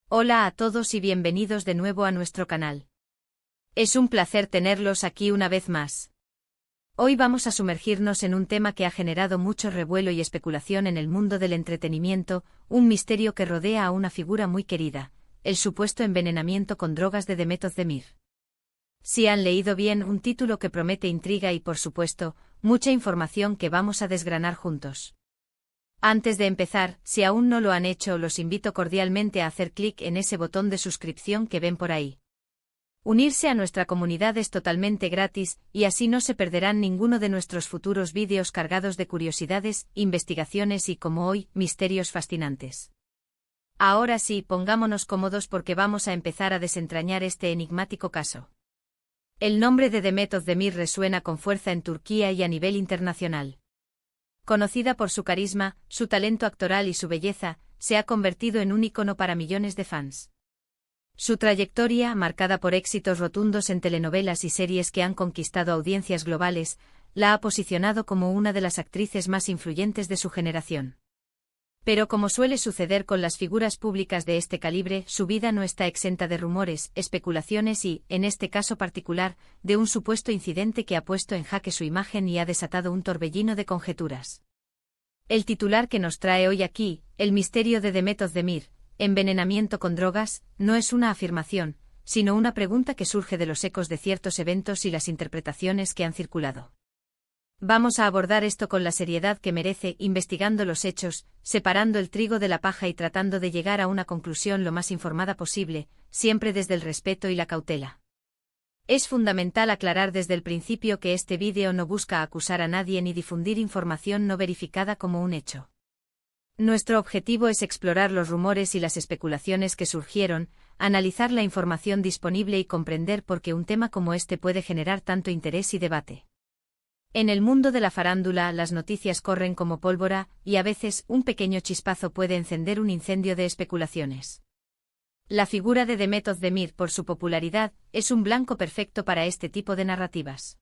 Hola a todos y bienvenidos de nuevo a nuestro canal. Es un placer tenerlos aquí una vez más. Hoy vamos a sumergirnos en un tema que ha generado mucho revuelo y especulación en el mundo del entretenimiento, un misterio que rodea a una figura muy querida, el supuesto envenenamiento con drogas de Demet Özdemir. Si han leído bien, un título que promete intriga y, por supuesto, mucha información que vamos a desgranar juntos. Antes de empezar, si aún no lo han hecho, los invito cordialmente a hacer clic en ese botón de suscripción que ven por ahí. Unirse a nuestra comunidad es totalmente gratis, y así no se perderán ninguno de nuestros futuros vídeos cargados de curiosidades, investigaciones y, como hoy, misterios fascinantes. Ahora sí, pongámonos cómodos porque vamos a empezar a desentrañar este enigmático caso. El nombre de Demet Özdemir resuena con fuerza en Turquía y a nivel internacional. Conocida por su carisma, su talento actoral y su belleza, se ha convertido en un ícono para millones de fans. Su trayectoria, marcada por éxitos rotundos en telenovelas y series que han conquistado audiencias globales, la ha posicionado como una de las actrices más influyentes de su generación. Pero como suele suceder con las figuras públicas de este calibre, su vida no está exenta de rumores, especulaciones y, en este caso particular, de un supuesto incidente que ha puesto en jaque su imagen y ha desatado un torbellino de conjeturas. El titular que nos trae hoy aquí, el misterio de Demet Özdemir, envenenamiento con drogas, no es una afirmación, sino una pregunta que surge de los ecos de ciertos eventos y las interpretaciones que han circulado. Vamos a abordar esto con la seriedad que merece, investigando los hechos, separando el trigo de la paja y tratando de llegar a una conclusión lo más informada posible, siempre desde el respeto y la cautela. Es fundamental aclarar desde el principio que este vídeo no busca acusar a nadie ni difundir información no verificada como un hecho. Nuestro objetivo es explorar los rumores y las especulaciones que surgieron, analizar la información disponible y comprender por qué un tema como este puede generar tanto interés y debate. En el mundo de la farándula, las noticias corren como pólvora, y a veces un pequeño chispazo puede encender un incendio de especulaciones. La figura de Demet Özdemir, por su popularidad, es un blanco perfecto para este tipo de narrativas.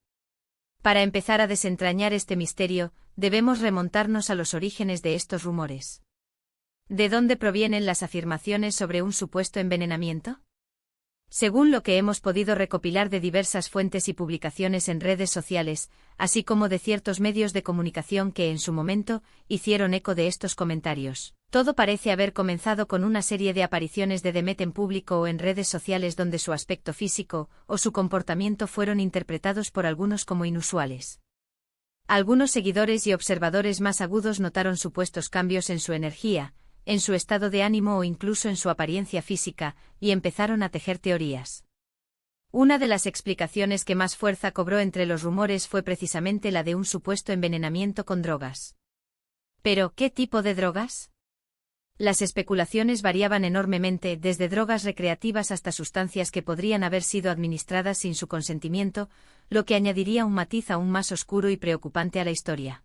Para empezar a desentrañar este misterio, debemos remontarnos a los orígenes de estos rumores. ¿De dónde provienen las afirmaciones sobre un supuesto envenenamiento? Según lo que hemos podido recopilar de diversas fuentes y publicaciones en redes sociales, así como de ciertos medios de comunicación que en su momento hicieron eco de estos comentarios, todo parece haber comenzado con una serie de apariciones de Demet en público o en redes sociales donde su aspecto físico o su comportamiento fueron interpretados por algunos como inusuales. Algunos seguidores y observadores más agudos notaron supuestos cambios en su energía, en su estado de ánimo o incluso en su apariencia física, y empezaron a tejer teorías. Una de las explicaciones que más fuerza cobró entre los rumores fue precisamente la de un supuesto envenenamiento con drogas. ¿Pero qué tipo de drogas? Las especulaciones variaban enormemente, desde drogas recreativas hasta sustancias que podrían haber sido administradas sin su consentimiento, lo que añadiría un matiz aún más oscuro y preocupante a la historia.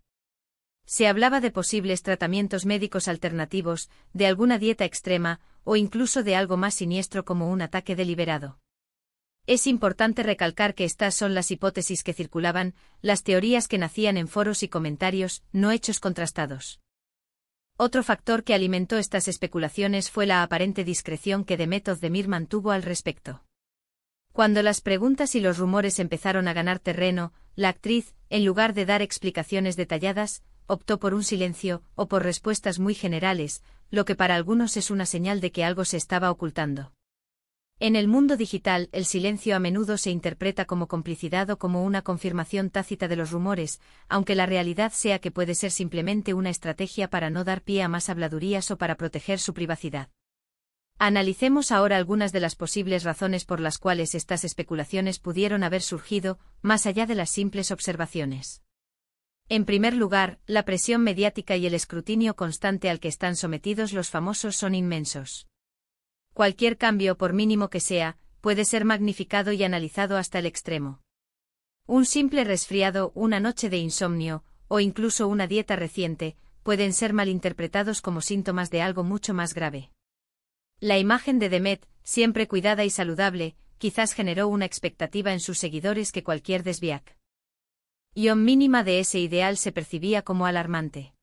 Se hablaba de posibles tratamientos médicos alternativos, de alguna dieta extrema, o incluso de algo más siniestro como un ataque deliberado. Es importante recalcar que estas son las hipótesis que circulaban, las teorías que nacían en foros y comentarios, no hechos contrastados. Otro factor que alimentó estas especulaciones fue la aparente discreción que Demet Özdemir mantuvo al respecto. Cuando las preguntas y los rumores empezaron a ganar terreno, la actriz, en lugar de dar explicaciones detalladas, optó por un silencio o por respuestas muy generales, lo que para algunos es una señal de que algo se estaba ocultando. En el mundo digital, el silencio a menudo se interpreta como complicidad o como una confirmación tácita de los rumores, aunque la realidad sea que puede ser simplemente una estrategia para no dar pie a más habladurías o para proteger su privacidad. Analicemos ahora algunas de las posibles razones por las cuales estas especulaciones pudieron haber surgido, más allá de las simples observaciones. En primer lugar, la presión mediática y el escrutinio constante al que están sometidos los famosos son inmensos. Cualquier cambio, por mínimo que sea, puede ser magnificado y analizado hasta el extremo. Un simple resfriado, una noche de insomnio, o incluso una dieta reciente, pueden ser malinterpretados como síntomas de algo mucho más grave. La imagen de Demet, siempre cuidada y saludable, quizás generó una expectativa en sus seguidores que cualquier desviación mínima de ese ideal se percibía como alarmante.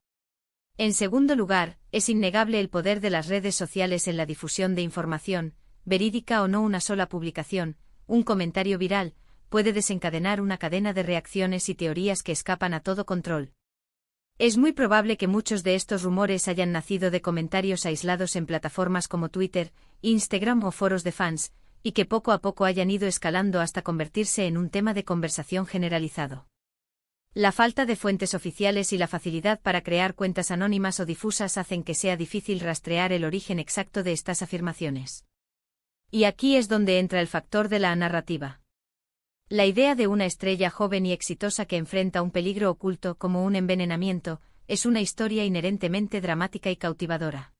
En segundo lugar, es innegable el poder de las redes sociales en la difusión de información, verídica o no. Una sola publicación, un comentario viral, puede desencadenar una cadena de reacciones y teorías que escapan a todo control. Es muy probable que muchos de estos rumores hayan nacido de comentarios aislados en plataformas como Twitter, Instagram o foros de fans, y que poco a poco hayan ido escalando hasta convertirse en un tema de conversación generalizado. La falta de fuentes oficiales y la facilidad para crear cuentas anónimas o difusas hacen que sea difícil rastrear el origen exacto de estas afirmaciones. Y aquí es donde entra el factor de la narrativa. La idea de una estrella joven y exitosa que enfrenta un peligro oculto como un envenenamiento, es una historia inherentemente dramática y cautivadora.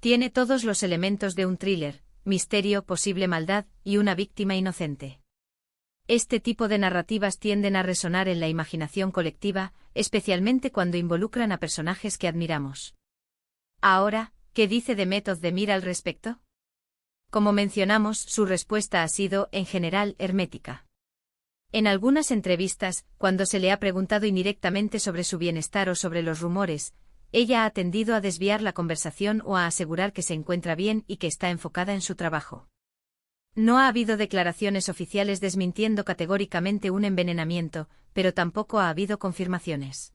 Tiene todos los elementos de un thriller, misterio, posible maldad y una víctima inocente. Este tipo de narrativas tienden a resonar en la imaginación colectiva, especialmente cuando involucran a personajes que admiramos. Ahora, ¿qué dice Demet Özdemir al respecto? Como mencionamos, su respuesta ha sido, en general, hermética. En algunas entrevistas, cuando se le ha preguntado indirectamente sobre su bienestar o sobre los rumores, ella ha tendido a desviar la conversación o a asegurar que se encuentra bien y que está enfocada en su trabajo. No ha habido declaraciones oficiales desmintiendo categóricamente un envenenamiento, pero tampoco ha habido confirmaciones.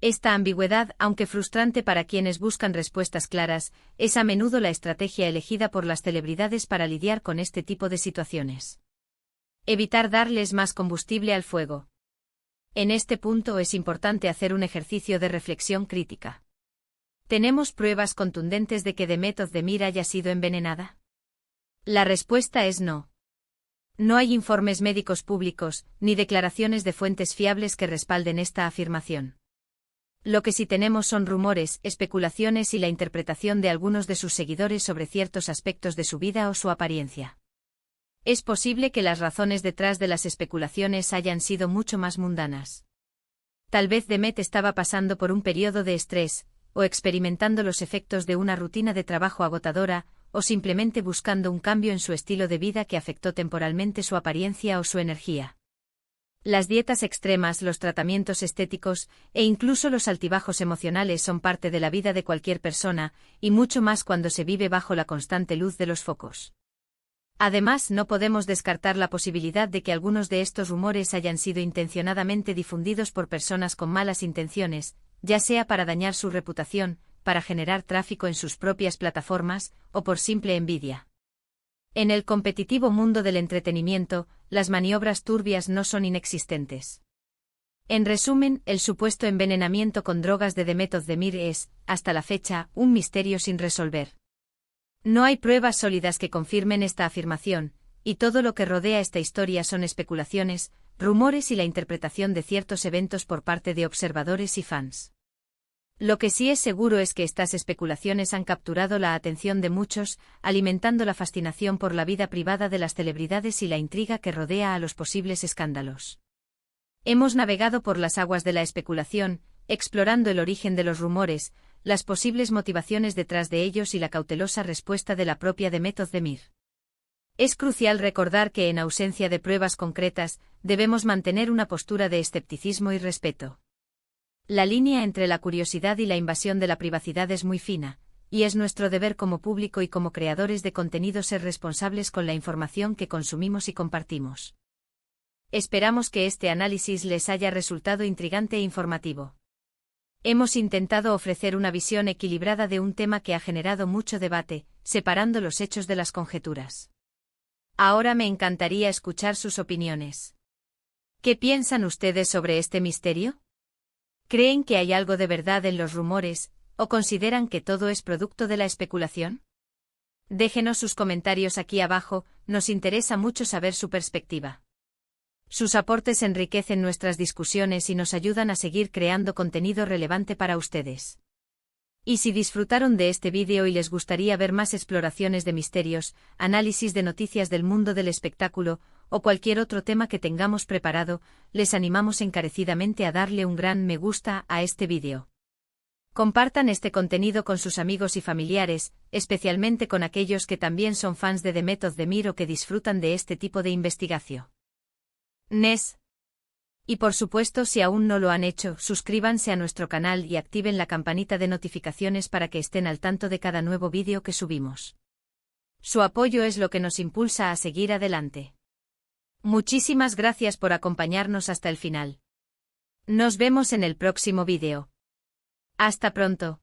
Esta ambigüedad, aunque frustrante para quienes buscan respuestas claras, es a menudo la estrategia elegida por las celebridades para lidiar con este tipo de situaciones. Evitar darles más combustible al fuego. En este punto es importante hacer un ejercicio de reflexión crítica. ¿Tenemos pruebas contundentes de que Demet Özdemir haya sido envenenada? La respuesta es no. No hay informes médicos públicos, ni declaraciones de fuentes fiables que respalden esta afirmación. Lo que sí tenemos son rumores, especulaciones y la interpretación de algunos de sus seguidores sobre ciertos aspectos de su vida o su apariencia. Es posible que las razones detrás de las especulaciones hayan sido mucho más mundanas. Tal vez Demet estaba pasando por un periodo de estrés, o experimentando los efectos de una rutina de trabajo agotadora, o simplemente buscando un cambio en su estilo de vida que afectó temporalmente su apariencia o su energía. Las dietas extremas, los tratamientos estéticos, e incluso los altibajos emocionales son parte de la vida de cualquier persona, y mucho más cuando se vive bajo la constante luz de los focos. Además, no podemos descartar la posibilidad de que algunos de estos rumores hayan sido intencionadamente difundidos por personas con malas intenciones, ya sea para dañar su reputación, para generar tráfico en sus propias plataformas, o por simple envidia. En el competitivo mundo del entretenimiento, las maniobras turbias no son inexistentes. En resumen, el supuesto envenenamiento con drogas de Demet Özdemir es, hasta la fecha, un misterio sin resolver. No hay pruebas sólidas que confirmen esta afirmación, y todo lo que rodea esta historia son especulaciones, rumores y la interpretación de ciertos eventos por parte de observadores y fans. Lo que sí es seguro es que estas especulaciones han capturado la atención de muchos, alimentando la fascinación por la vida privada de las celebridades y la intriga que rodea a los posibles escándalos. Hemos navegado por las aguas de la especulación, explorando el origen de los rumores, las posibles motivaciones detrás de ellos y la cautelosa respuesta de la propia Demet Özdemir. Es crucial recordar que en ausencia de pruebas concretas, debemos mantener una postura de escepticismo y respeto. La línea entre la curiosidad y la invasión de la privacidad es muy fina, y es nuestro deber como público y como creadores de contenido ser responsables con la información que consumimos y compartimos. Esperamos que este análisis les haya resultado intrigante e informativo. Hemos intentado ofrecer una visión equilibrada de un tema que ha generado mucho debate, separando los hechos de las conjeturas. Ahora me encantaría escuchar sus opiniones. ¿Qué piensan ustedes sobre este misterio? ¿Creen que hay algo de verdad en los rumores, o consideran que todo es producto de la especulación? Déjenos sus comentarios aquí abajo, nos interesa mucho saber su perspectiva. Sus aportes enriquecen nuestras discusiones y nos ayudan a seguir creando contenido relevante para ustedes. Y si disfrutaron de este vídeo y les gustaría ver más exploraciones de misterios, análisis de noticias del mundo del espectáculo, o cualquier otro tema que tengamos preparado, les animamos encarecidamente a darle un gran me gusta a este vídeo. Compartan este contenido con sus amigos y familiares, especialmente con aquellos que también son fans de Demet Özdemir o que disfrutan de este tipo de investigación. Y por supuesto, si aún no lo han hecho, suscríbanse a nuestro canal y activen la campanita de notificaciones para que estén al tanto de cada nuevo vídeo que subimos. Su apoyo es lo que nos impulsa a seguir adelante. Muchísimas gracias por acompañarnos hasta el final. Nos vemos en el próximo vídeo. Hasta pronto.